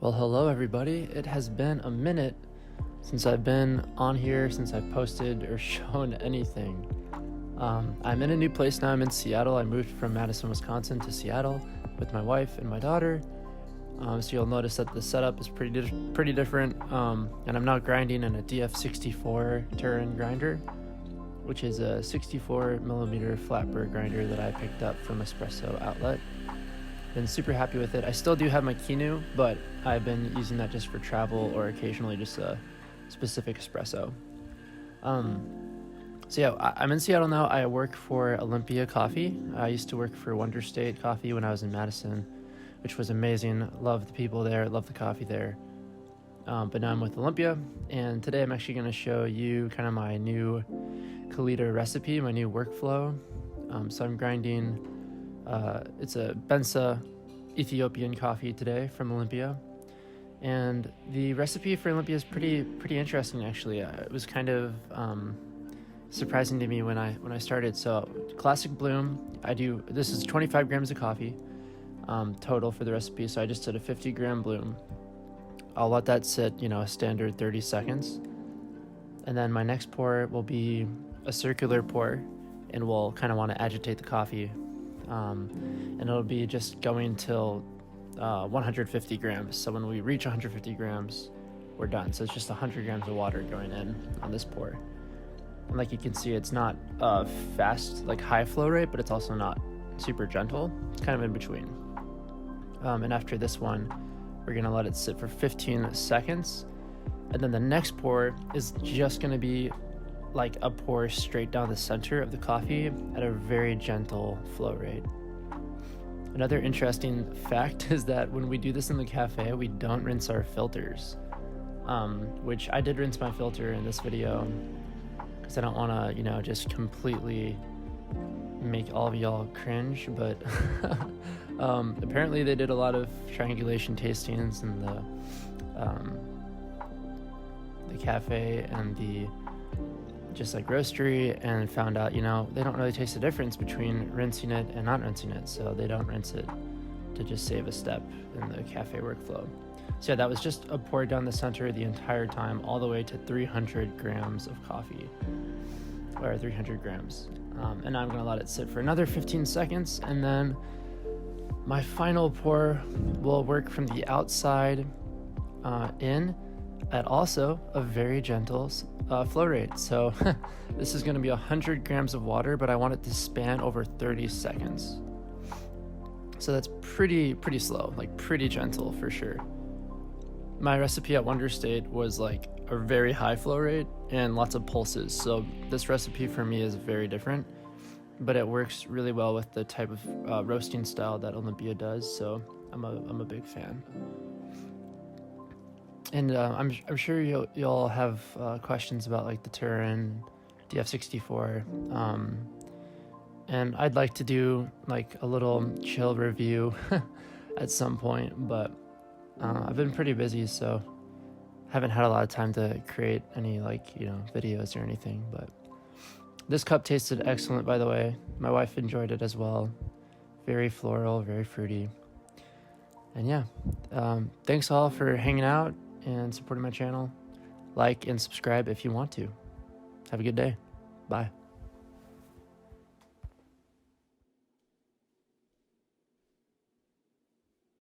Well, hello everybody. It has been a minute since I've been on here, since I've posted or shown anything. I'm in a new place now. I'm in Seattle. I moved from Madison, Wisconsin to Seattle with my wife and my daughter. So you'll notice that the setup is pretty different. And I'm now grinding in a DF64 Turin grinder, which is a 64 millimeter flat burr grinder that I picked up from Espresso Outlet. Been super happy with it. I still do have my Kinu, but I've been using that just for travel or occasionally just a specific espresso. So yeah, I'm in Seattle now. I work for Olympia Coffee. I used to work for Wonder State Coffee when I was in Madison, which was amazing. Love the people there, love the coffee there. But now I'm with Olympia, and today I'm actually going to show you kind of my new Kalita recipe, my new workflow. So I'm grinding. It's a Bensa Ethiopian coffee today from Olympia, and the recipe for Olympia is pretty interesting actually. It was kind of surprising to me when I started. So classic bloom, this is 25 grams of coffee total for the recipe, so I just did a 50 gram bloom. I'll let that sit, a standard 30 seconds, and then my next pour will be a circular pour, and we'll kind of want to agitate the coffee. And it'll be just going till 150 grams. So when we reach 150 grams, we're done. So it's just 100 grams of water going in on this pour. And like you can see, it's not fast, like high flow rate, but it's also not super gentle. It's kind of in between. And after this one, we're gonna let it sit for 15 seconds. And then the next pour is just gonna be like a pour straight down the center of the coffee at a very gentle flow rate. Another interesting fact is that when we do this in the cafe, we don't rinse our filters, which I did rinse my filter in this video because I don't want to, just completely make all of y'all cringe, but apparently they did a lot of triangulation tastings in the cafe and the just like roastery, and found out they don't really taste the difference between rinsing it and not rinsing it, so they don't rinse it to just save a step in the cafe workflow. So yeah, that was just a pour down the center the entire time, all the way to 300 grams of coffee, or 300 grams. And now I'm gonna let it sit for another 15 seconds, and then my final pour will work from the outside in at also a very gentle flow rate. So this is going to be 100 grams of water, but I want it to span over 30 seconds. So that's pretty slow, like pretty gentle for sure. My recipe at Wonder State was like a very high flow rate and lots of pulses. So this recipe for me is very different, but it works really well with the type of roasting style that Olympia does. So I'm a big fan. And I'm sure you'll have questions about like the Turin DF64, and I'd like to do like a little chill review at some point, but I've been pretty busy, so haven't had a lot of time to create any videos or anything. But this cup tasted excellent, by the way. My wife enjoyed it as well. Very floral, very fruity. And yeah, thanks all for hanging out and supporting my channel. Like and subscribe if you want to. Have a good day. Bye.